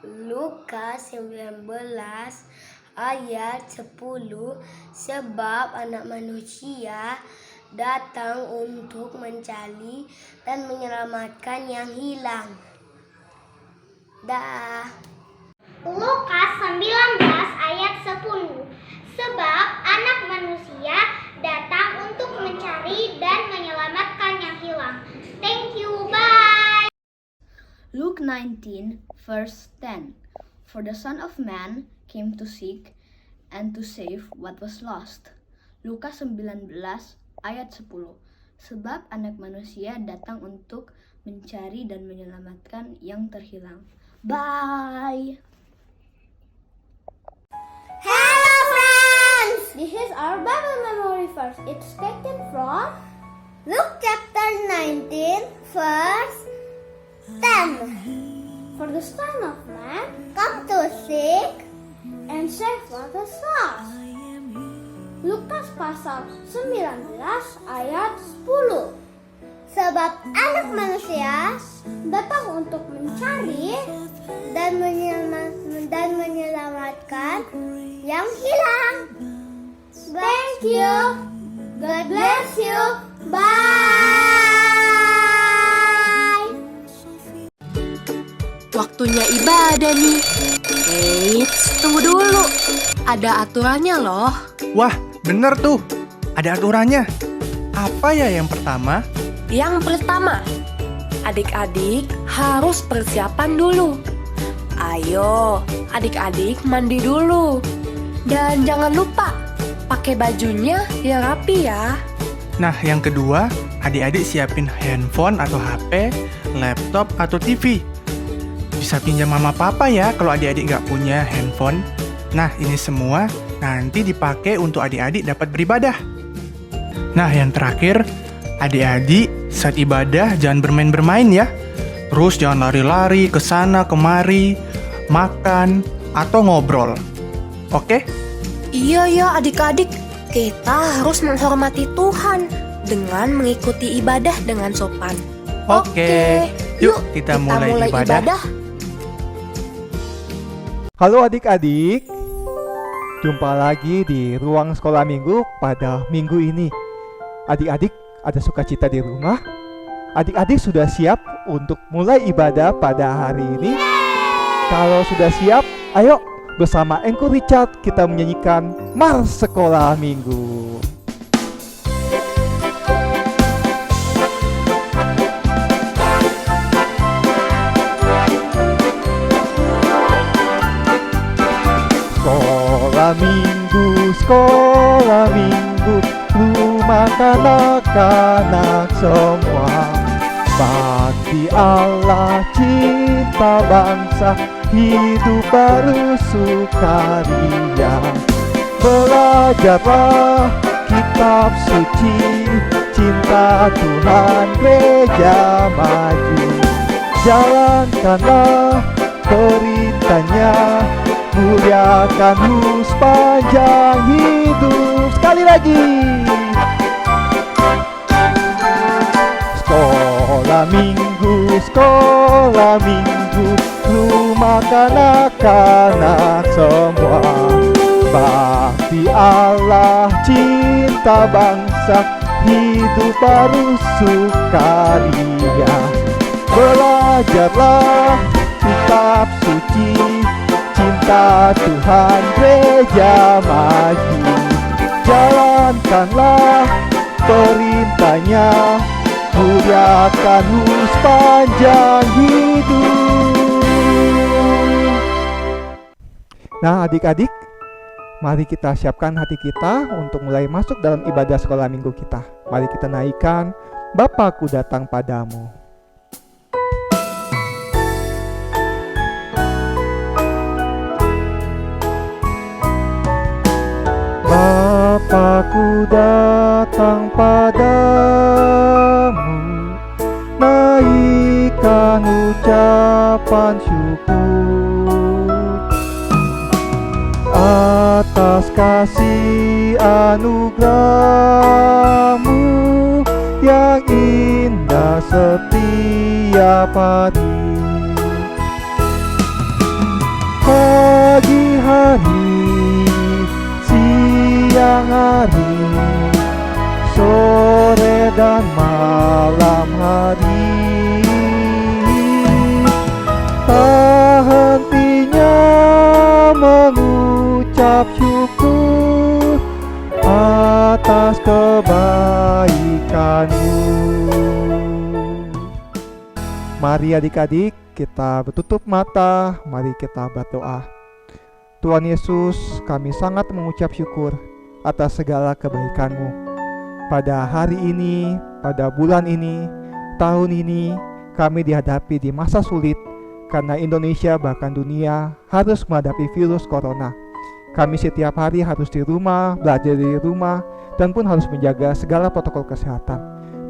Lukas 19 ayat 10, sebab Anak Manusia datang untuk mencari dan menyelamatkan yang hilang. Lukas 19 ayat 10, sebab Anak Manusia datang untuk mencari dan menyelamatkan yang hilang. Thank you, bye. Luke 19 verse 10, for the Son of Man came to seek and to save what was lost. Lukas 19 ayat 10, sebab Anak Manusia datang untuk mencari dan menyelamatkan yang terhilang. Bye! Hello friends! This is our Bible memory verse. It's taken from Luke chapter 19 verse 10. For the Son of Man come to seek and save what is lost. Lukas pasal 19 ayat 10. Sebab Anak Manusia datang untuk mencari dan menyelamatkan yang hilang. Thank you. God bless you. Bye. Waktunya ibadah nih. Eits, tunggu dulu. Ada aturannya loh. Wah, bener tuh. Ada aturannya. Apa ya yang pertama? Yang pertama, adik-adik harus persiapan dulu. Ayo, adik-adik mandi dulu. Dan jangan lupa, pakai bajunya yang rapi ya. Nah, yang kedua, adik-adik siapin handphone atau HP, laptop atau TV. Bisa pinjam mama papa ya kalau adik-adik nggak punya handphone. Nah, ini semua nanti dipakai untuk adik-adik dapat beribadah. Nah, yang terakhir, adik-adik saat ibadah jangan bermain-bermain ya. Terus jangan lari-lari ke sana kemari, makan atau ngobrol. Oke? Iya ya adik-adik, kita harus menghormati Tuhan dengan mengikuti ibadah dengan sopan. Oke. Yuk kita mulai ibadah. Halo adik-adik, jumpa lagi di ruang sekolah minggu pada minggu ini. Adik-adik ada sukacita di rumah? Adik-adik sudah siap untuk mulai ibadah pada hari ini? Kalau sudah siap, ayo bersama Engku Richard kita menyanyikan Mars Sekolah Minggu. Sekolah minggu, rumah kanak-kanak semua. Bakti Allah, cinta bangsa, hidup baru sukaria. Belajarlah kitab suci, cinta Tuhan gereja maju. Jalankanlah perintahnya, muliakan sepanjang hidup. Sekali lagi. Sekolah minggu, rumah kanak-kanak semua. Bakti Allah, cinta bangsa, hidup baru sukaria. Belajarlah kitab suci, cinta Tuhan gereja maju. Jalankanlah perintahnya, muliakan sepanjang hidup. Nah adik-adik, mari kita siapkan hati kita untuk mulai masuk dalam ibadah sekolah minggu kita. Mari kita naikkan Bapakku datang padamu. Bapakku datang padamu, naikkan ucapan syukur atas kasih anugerahmu yang indah setiap hari. Pagi hari, siang hari, sore dan malam hari, tak hentinya mengucap syukur atas kebaikan-Mu. Mari adik-adik, kita bertutup mata, mari kita berdoa. Tuhan Yesus, kami sangat mengucap syukur atas segala kebaikan-Mu. Pada hari ini, pada bulan ini, tahun ini, kami dihadapi di masa sulit karena Indonesia bahkan dunia harus menghadapi virus corona. Kami setiap hari harus di rumah, belajar di rumah, dan pun harus menjaga segala protokol kesehatan.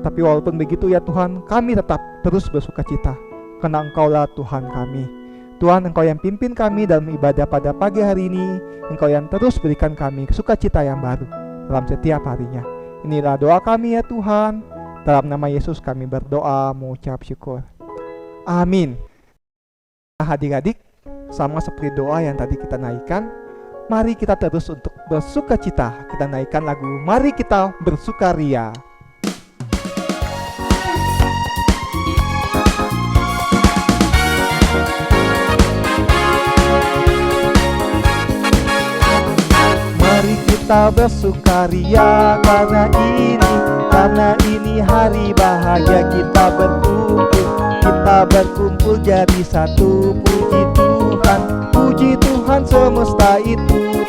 Tapi walaupun begitu ya Tuhan, kami tetap terus bersuka cita, karena Engkaulah Tuhan kami. Tuhan, Engkau yang pimpin kami dalam ibadah pada pagi hari ini. Engkau yang terus berikan kami sukacita yang baru dalam setiap harinya. Inilah doa kami ya Tuhan. Dalam nama Yesus kami berdoa mengucap syukur. Amin. Adik-adik, sama seperti doa yang tadi kita naikkan, mari kita terus untuk bersukacita. Kita naikkan lagu Mari Kita Bersukaria. Kita bersukaria karena ini hari bahagia, kita berkumpul jadi satu. Puji Tuhan semesta itu,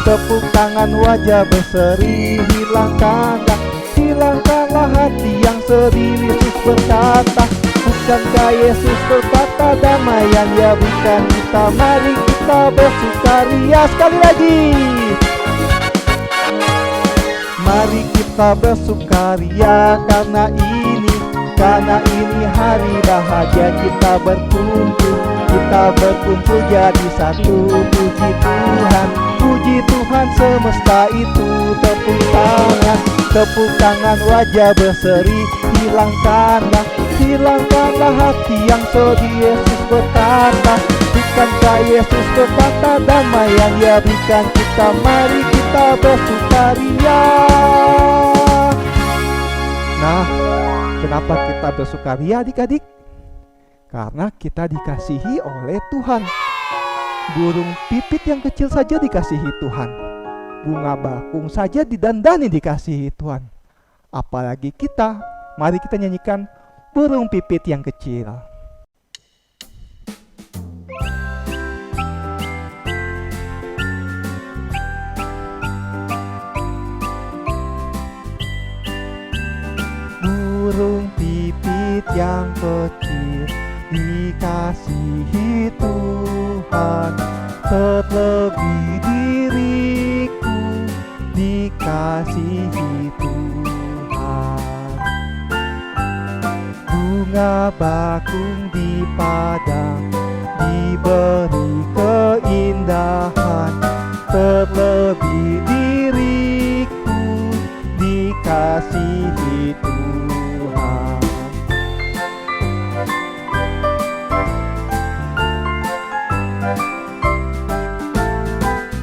tepuk tangan wajah berseri, hilangkanlah hati yang sedih. Yesus berkata, bukankah Yesus berkata damaian ya berikan kita. Mari kita bersukaria sekali lagi. Mari kita bersukaria karena ini hari bahagia, kita berkumpul jadi satu. Puji Tuhan semesta itu, tepuk tangan wajah berseri, hilangkanlah hati yang sedih. Yesus berkata, bukankah Yesus berkata damaian ya berikan kita. Mari kita bersukaria. Nah, kenapa kita bersukaria adik-adik? Karena kita dikasihi oleh Tuhan. Burung pipit yang kecil saja dikasihi Tuhan. Bunga bakung saja didandani dikasihi Tuhan. Apalagi kita. Mari kita nyanyikan burung pipit yang kecil. Burung pipit yang kecil dikasihi Tuhan, terlebih diriku dikasihi Tuhan. Bunga bakung di padang diberi keindahan, terlebih diriku dikasihi Tuhan.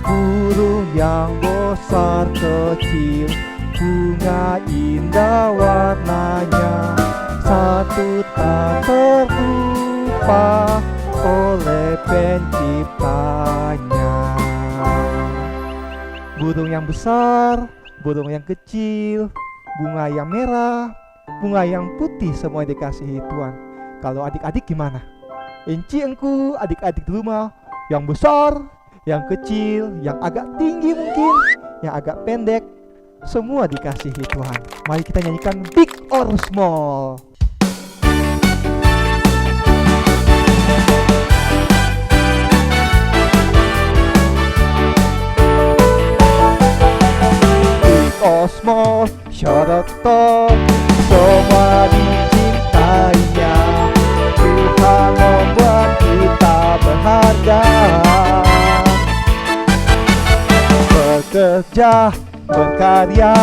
Burung yang besar kecil, bunga indah warnanya, satu tak terlupa oleh penciptanya. Burung yang besar, burung yang kecil, bunga yang merah, bunga yang putih, semua dikasihi Tuhan. Kalau adik-adik gimana? Enci engku, adik-adik di rumah, yang besar, yang kecil, yang agak tinggi mungkin, yang agak pendek, semua dikasihi Tuhan. Mari kita nyanyikan Big or Small. Big or small, short or tall, semua dicintainya. Tuhan membuat kita berharga, bekerja, berkarya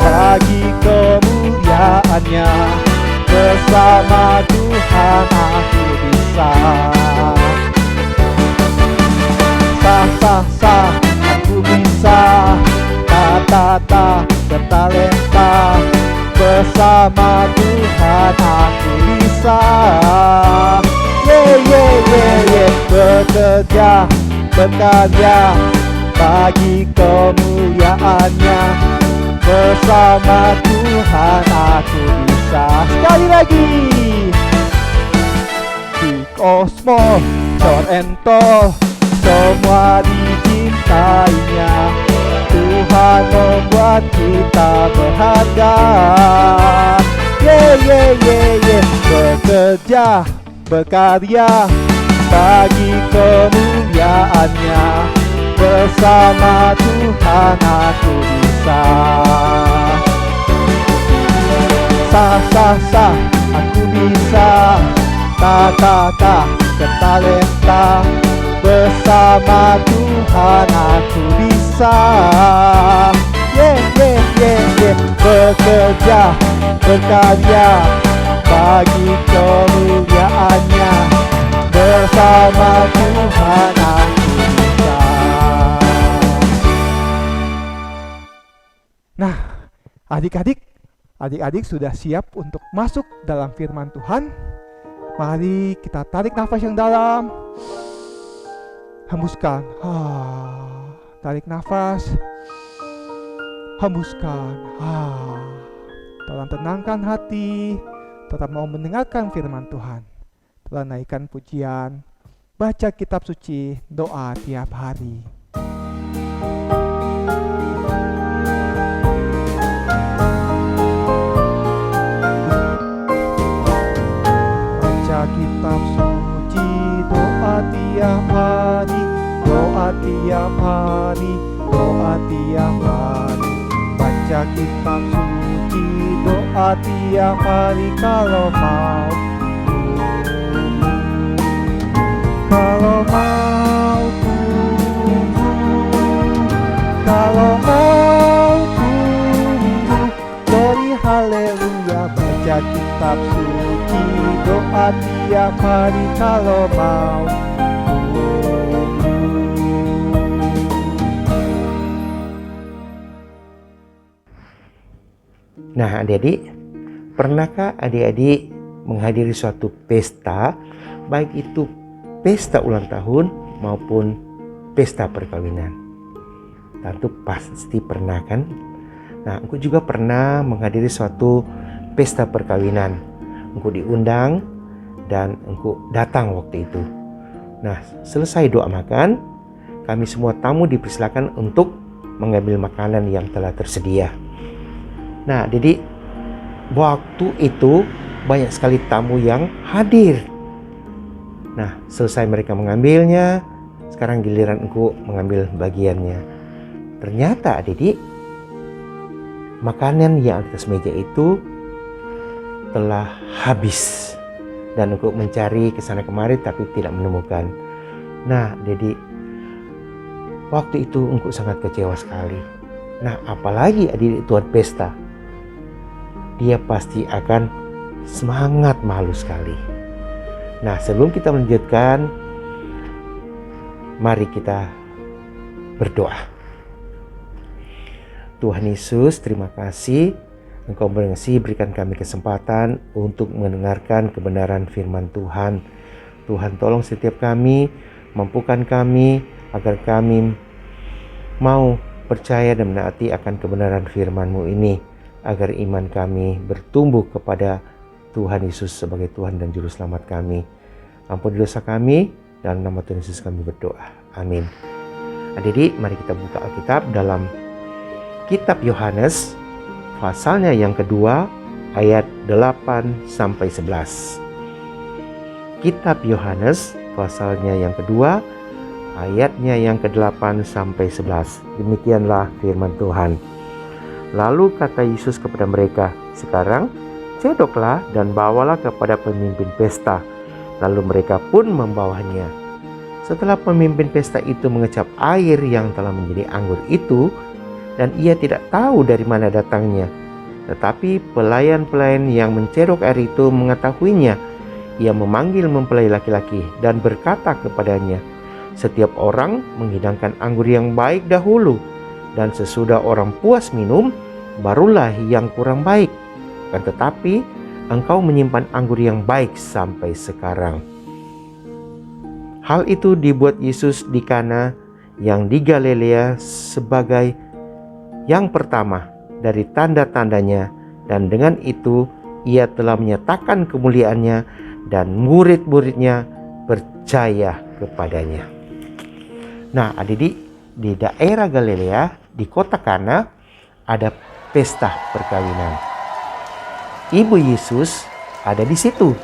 bagi kemuliaannya. Bersama Tuhan aku bisa. ta bertalenta. Bersama Tuhan aku bisa. Bekerja, berkarya bagi kemuliaannya. Bersama Tuhan aku bisa. Sekali lagi. Di kosmos, Thor and Thor, semua dicintainya. Tuhan membuat kita berharga. Bekerja, berkarya bagi kemuliaannya. Bersama Tuhan aku bisa. Sah, aku bisa. Ta bertalenta. Bersama Tuhan aku bisa. Bekerja, berkarya bagi kemuliaannya. Bersama Tuhan aku bisa. Nah, adik-adik sudah siap untuk masuk dalam firman Tuhan? Mari kita tarik nafas yang dalam. Hembuskan. Tarik nafas. Hembuskan. Tolong tenangkan hati. Tetap mau mendengarkan firman Tuhan. Telah naikkan pujian. Baca kitab suci. Doa tiap hari. Baca kitab suci. Doa tiap hari. Doa tiap hari. Doa tiap hari. Baca kitab suci. Doa tiap hari kalau mau. Kalau mau tunggu, glory haleluya. Baca kitab suci. Doa tiap hari kalau mau. Nah, adik-adik, pernahkah adik-adik menghadiri suatu pesta, baik itu pesta ulang tahun maupun pesta perkawinan? Tentu pasti pernah kan? Nah, aku juga pernah menghadiri suatu pesta perkawinan. Aku diundang dan aku datang waktu itu. Nah, selesai doa makan, kami semua tamu dipersilakan untuk mengambil makanan yang telah tersedia. Nah, jadi waktu itu banyak sekali tamu yang hadir. Nah, selesai mereka mengambilnya, sekarang giliran aku mengambil bagiannya. Ternyata adik-adik, makanan yang atas meja itu telah habis. Dan aku mencari kesana kemari tapi tidak menemukan. Nah, jadi waktu itu aku sangat kecewa sekali. Nah, apalagi adik-adik tuan pesta, dia pasti akan semangat malu sekali. Nah, sebelum kita melanjutkan, mari kita berdoa. Tuhan Yesus, terima kasih Engkau berikan kami kesempatan untuk mendengarkan kebenaran firman Tuhan. Tuhan, tolong setiap kami, mampukan kami agar kami mau percaya dan menaati akan kebenaran firman-Mu ini, agar iman kami bertumbuh kepada Tuhan Yesus sebagai Tuhan dan Juru Selamat kami. Ampuni dosa kami, dalam nama Tuhan Yesus kami berdoa. Amin. Adik-adik, mari kita buka Alkitab dalam Kitab Yohanes, pasalnya yang kedua, ayat 8-11. Kitab Yohanes, pasalnya yang kedua, ayatnya yang ke-8-11. Demikianlah firman Tuhan. Lalu kata Yesus kepada mereka, "Sekarang cedoklah dan bawalah kepada pemimpin pesta." Lalu mereka pun membawanya. Setelah pemimpin pesta itu mengecap air yang telah menjadi anggur itu, dan ia tidak tahu dari mana datangnya, tetapi pelayan-pelayan yang mencedok air itu mengetahuinya, ia memanggil mempelai laki-laki dan berkata kepadanya, "Setiap orang menghidangkan anggur yang baik dahulu, dan sesudah orang puas minum, barulah yang kurang baik. Akan tetapi engkau menyimpan anggur yang baik sampai sekarang. Hal itu dibuat Yesus di Kana yang di Galilea sebagai yang pertama dari tanda-tandanya, dan dengan itu ia telah menyatakan kemuliaannya dan murid-muridnya percaya kepadanya. Nah, adik-adik, di daerah Galilea, di kota Kana, ada pesta perkawinan. Ibu Yesus ada di situ.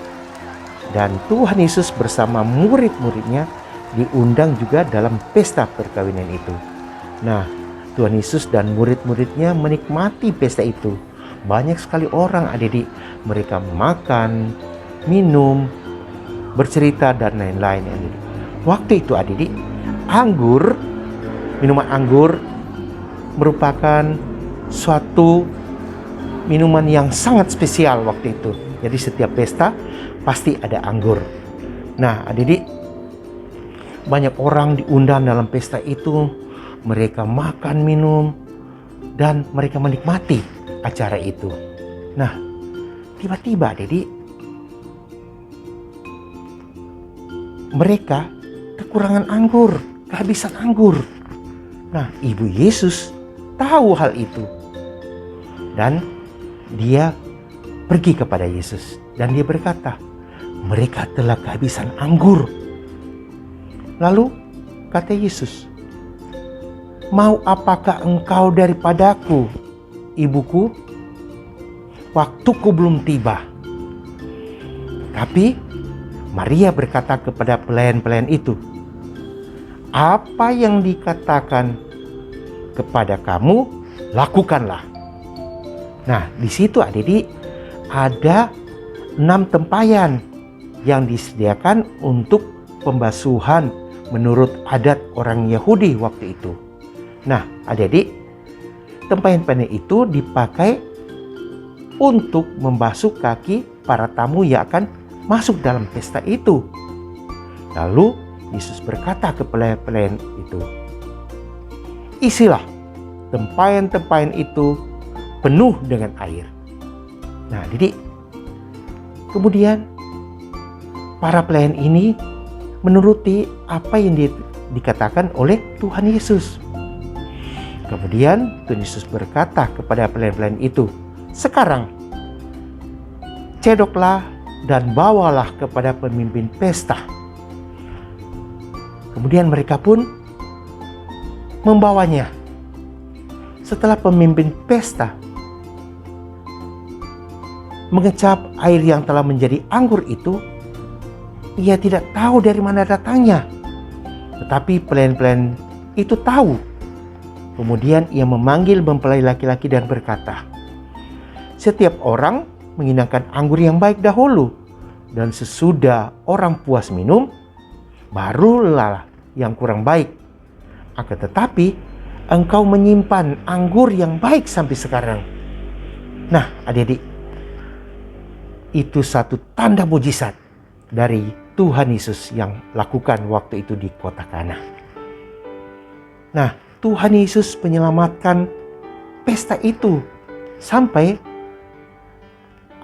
Dan Tuhan Yesus bersama murid-muridnya diundang juga dalam pesta perkawinan itu. Nah, Tuhan Yesus dan murid-muridnya menikmati pesta itu. Banyak sekali orang, adik-adik, mereka makan, minum, bercerita dan lain-lain, adik-adik. Waktu itu, adik-adik, minuman anggur merupakan suatu minuman yang sangat spesial waktu itu. Jadi setiap pesta pasti ada anggur. Nah, adik-adik, banyak orang diundang dalam pesta itu. Mereka makan, minum, dan mereka menikmati acara itu. Nah, tiba-tiba, adik-adik, mereka kekurangan anggur, kehabisan anggur. Nah, Ibu Yesus tahu hal itu. Dan dia pergi kepada Yesus dan dia berkata, mereka telah kehabisan anggur. Lalu kata Yesus, mau apakah engkau daripadaku, ibuku? Waktuku belum tiba. Tapi Maria berkata kepada pelayan-pelayan itu, apa yang dikatakan kepada kamu, lakukanlah. Nah, di situ adik-adik ada 6 tempayan yang disediakan untuk pembasuhan menurut adat orang Yahudi waktu itu. Nah, adik-adik, tempayan-tempayan itu dipakai untuk membasuh kaki para tamu yang akan masuk dalam pesta itu. Lalu Yesus berkata kepada pelayan itu, isilah tempayan-tempayan itu penuh dengan air. Nah, adik-adik, kemudian para pelayan ini menuruti apa yang dikatakan oleh Tuhan Yesus. Kemudian Tuhan Yesus berkata kepada pelayan-pelayan itu, sekarang cedoklah dan bawalah kepada pemimpin pesta. Kemudian mereka pun membawanya. Setelah pemimpin pesta mengecap air yang telah menjadi anggur itu, ia tidak tahu dari mana datangnya. Tetapi pelayan-pelayan itu tahu. Kemudian ia memanggil mempelai laki-laki dan berkata, setiap orang menghidangkan anggur yang baik dahulu, dan sesudah orang puas minum, barulah yang kurang baik. Akan tetapi engkau menyimpan anggur yang baik sampai sekarang. Nah, adik-adik, itu satu tanda mujizat dari Tuhan Yesus yang lakukan waktu itu di kota Kana. Nah, Tuhan Yesus menyelamatkan pesta itu sampai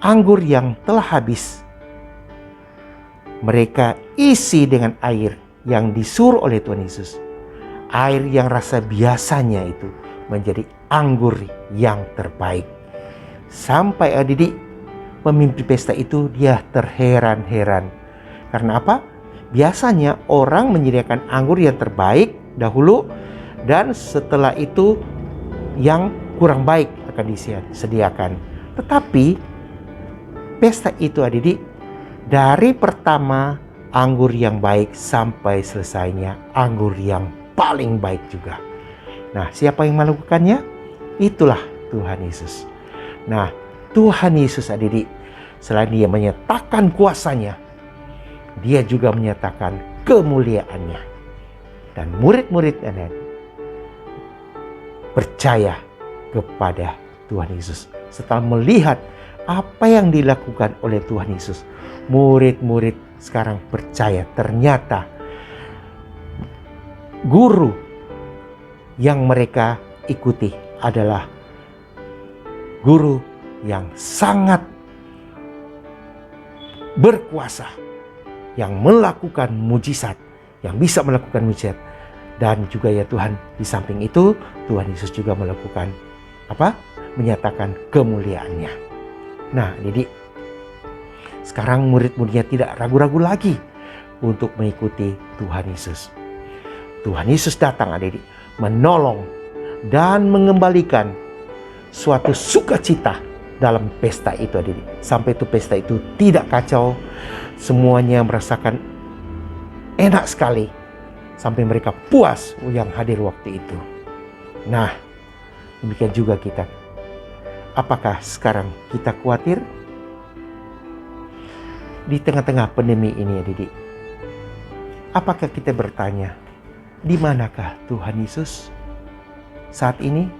anggur yang telah habis mereka isi dengan air yang disuruh oleh Tuhan Yesus. Air yang rasa biasanya itu menjadi anggur yang terbaik. Sampai adik-adik, pemimpin pesta itu dia terheran-heran. Karena apa? Biasanya orang menyediakan anggur yang terbaik dahulu, dan setelah itu yang kurang baik akan disediakan. Tetapi pesta itu adik-adik, dari pertama anggur yang baik sampai selesainya anggur yang paling baik juga. Nah, siapa yang melakukannya? Itulah Tuhan Yesus. Nah, Tuhan Yesus adik-adik, selain dia menyatakan kuasanya, dia juga menyatakan kemuliaannya. Dan murid-murid percaya kepada Tuhan Yesus. Setelah melihat apa yang dilakukan oleh Tuhan Yesus, murid-murid sekarang percaya ternyata guru yang mereka ikuti adalah guru yang sangat berkuasa, yang melakukan mujizat, yang bisa melakukan mujizat. Dan juga ya Tuhan, di samping itu Tuhan Yesus juga melakukan apa? Menyatakan kemuliaannya. Nah, jadi sekarang murid-muridnya tidak ragu-ragu lagi untuk mengikuti Tuhan Yesus. Tuhan Yesus datang adik-adik, menolong dan mengembalikan suatu sukacita dalam pesta itu adik-adik. Sampai itu pesta itu tidak kacau, semuanya merasakan enak sekali. Sampai mereka puas yang hadir waktu itu. Nah, demikian juga kita. Apakah sekarang kita khawatir? Di tengah-tengah pandemi ini adik-adik, apakah kita bertanya, di manakah Tuhan Yesus saat ini?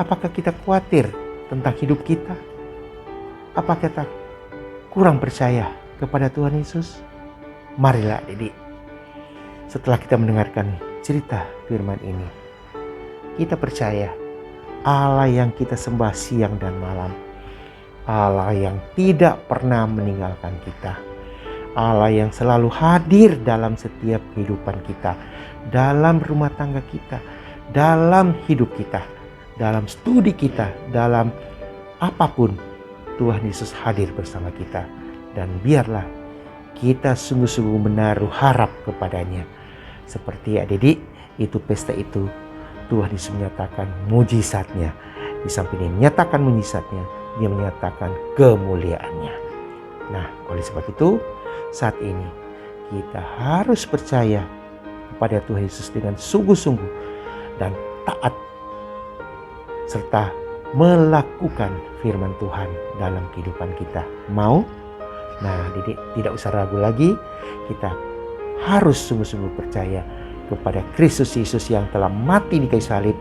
Apakah kita khawatir tentang hidup kita? Apakah kita kurang percaya kepada Tuhan Yesus? Marilah adik-adik, setelah kita mendengarkan cerita firman ini, kita percaya Allah yang kita sembah siang dan malam, Allah yang tidak pernah meninggalkan kita, Allah yang selalu hadir dalam setiap kehidupan kita, dalam rumah tangga kita, dalam hidup kita, dalam studi kita, dalam apapun Tuhan Yesus hadir bersama kita. Dan biarlah kita sungguh-sungguh menaruh harap kepadanya. Seperti adik-adik, itu pesta itu Tuhan Yesus menyatakan mujizatnya. Di samping dia menyatakan mujizatnya, dia menyatakan kemuliaannya. Nah, oleh sebab itu saat ini kita harus percaya kepada Tuhan Yesus dengan sungguh-sungguh dan taat, serta melakukan firman Tuhan dalam kehidupan kita. Mau? Nah, adik-adik, tidak usah ragu lagi. Kita harus sungguh-sungguh percaya kepada Kristus Yesus yang telah mati di kayu salib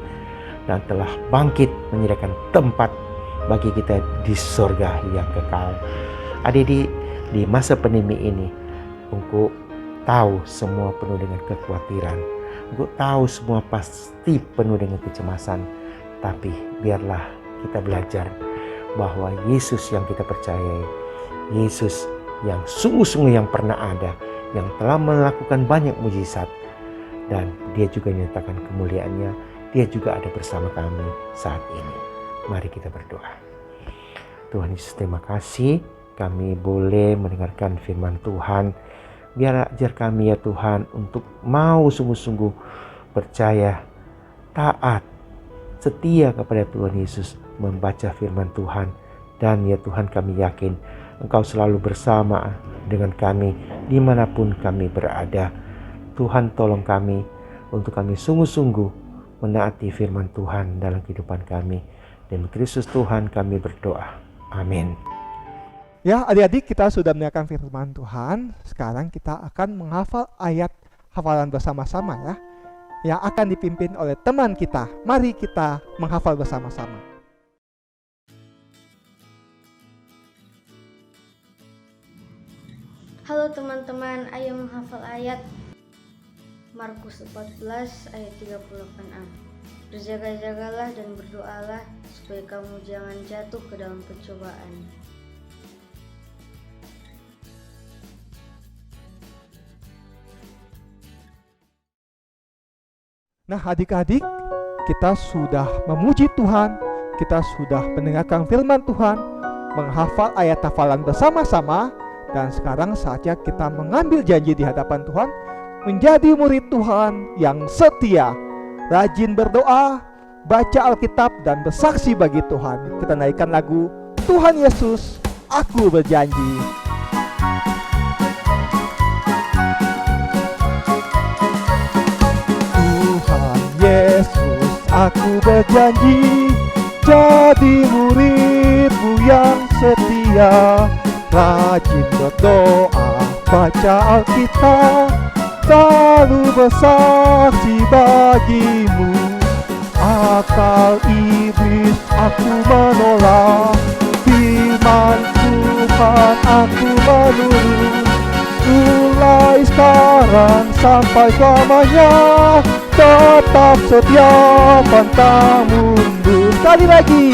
dan telah bangkit menyediakan tempat bagi kita di surga yang kekal. Adik-adik, di masa pandemi ini, engkau tahu semua penuh dengan kekhawatiran. Engkau tahu semua pasti penuh dengan kecemasan. Tapi biarlah kita belajar bahwa Yesus yang kita percayai, Yesus yang sungguh-sungguh yang pernah ada, yang telah melakukan banyak mujizat, dan dia juga menyatakan kemuliaannya. Dia juga ada bersama kami saat ini. Mari kita berdoa. Tuhan Yesus, terima kasih kami boleh mendengarkan firman Tuhan. Biar ajar kami ya Tuhan untuk mau sungguh-sungguh percaya, taat, setia kepada Tuhan Yesus, membaca firman Tuhan. Dan ya Tuhan, kami yakin Engkau selalu bersama dengan kami dimanapun kami berada. Tuhan, tolong kami untuk kami sungguh-sungguh menaati firman Tuhan dalam kehidupan kami. Demi Kristus Tuhan kami berdoa. Amin. Ya, adik-adik, kita sudah mendengarkan firman Tuhan. Sekarang kita akan menghafal ayat hafalan bersama-sama ya, yang akan dipimpin oleh teman kita. Mari kita menghafal bersama-sama. Halo teman-teman, ayo menghafal ayat Markus 14 ayat 38a. Berjaga-jagalah dan berdoalah supaya kamu jangan jatuh ke dalam pencobaan. Nah, adik-adik, kita sudah memuji Tuhan, kita sudah mendengarkan firman Tuhan, menghafal ayat hafalan bersama-sama. Dan sekarang saatnya kita mengambil janji di hadapan Tuhan, menjadi murid Tuhan yang setia, rajin berdoa, baca Alkitab, dan bersaksi bagi Tuhan. Kita naikkan lagu Tuhan Yesus, Aku Berjanji. Tuhan Yesus, aku berjanji jadi murid-Mu yang setia, rajin berdoa, baca Alkitab, selalu bersaksi bagi-Mu. Akal iblis aku menolak, firman Tuhan aku menurut. Mulai sekarang sampai selamanya, tetap setia pantang mundur. Sekali lagi.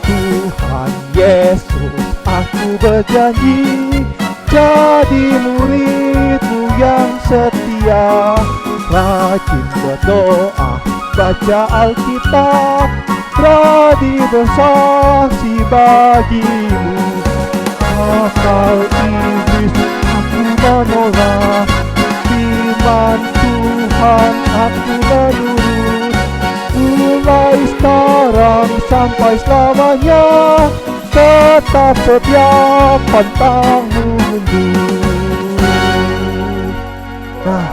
Tuhan Yesus, aku berjanji jadi murid-Mu yang setia, rajin berdoa, baca Alkitab, berani bersaksi bagimu. Akal iblis aku menolak, firman Tuhan aku menurut. Mulai sekarang sampai selamanya, tetap setia pantang mundur. Nah,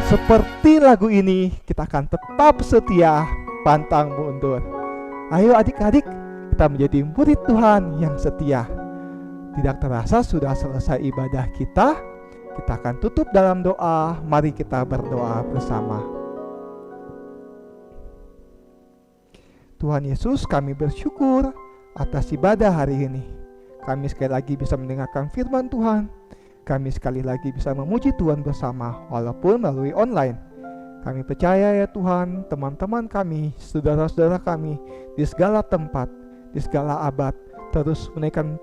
seperti lagu ini, kita akan tetap setia pantang mundur. Ayo adik-adik, kita menjadi murid Tuhan yang setia. Tidak terasa sudah selesai ibadah kita. Kita akan tutup dalam doa. Mari kita berdoa bersama. Tuhan Yesus, kami bersyukur atas ibadah hari ini. Kami sekali lagi bisa mendengarkan firman Tuhan. Kami sekali lagi bisa memuji Tuhan bersama, walaupun melalui online. Kami percaya ya Tuhan, teman-teman kami, saudara-saudara kami, di segala tempat, di segala abad, terus menaikkan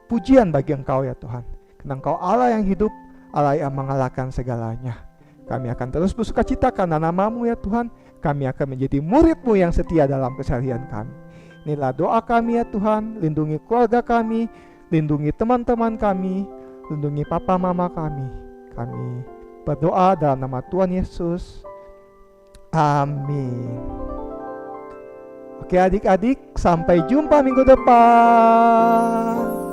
pujian bagi Engkau ya Tuhan. Karena Engkau Allah yang hidup, Allah yang mengalahkan segalanya. Kami akan terus bersukacita karena nama-Mu ya Tuhan. Kami akan menjadi murid-Mu yang setia dalam keseharian kami. Inilah doa kami ya Tuhan. Lindungi keluarga kami, lindungi teman-teman kami, lindungi papa mama kami. Kami berdoa dalam nama Tuhan Yesus. Amin. Oke adik-adik, sampai jumpa minggu depan.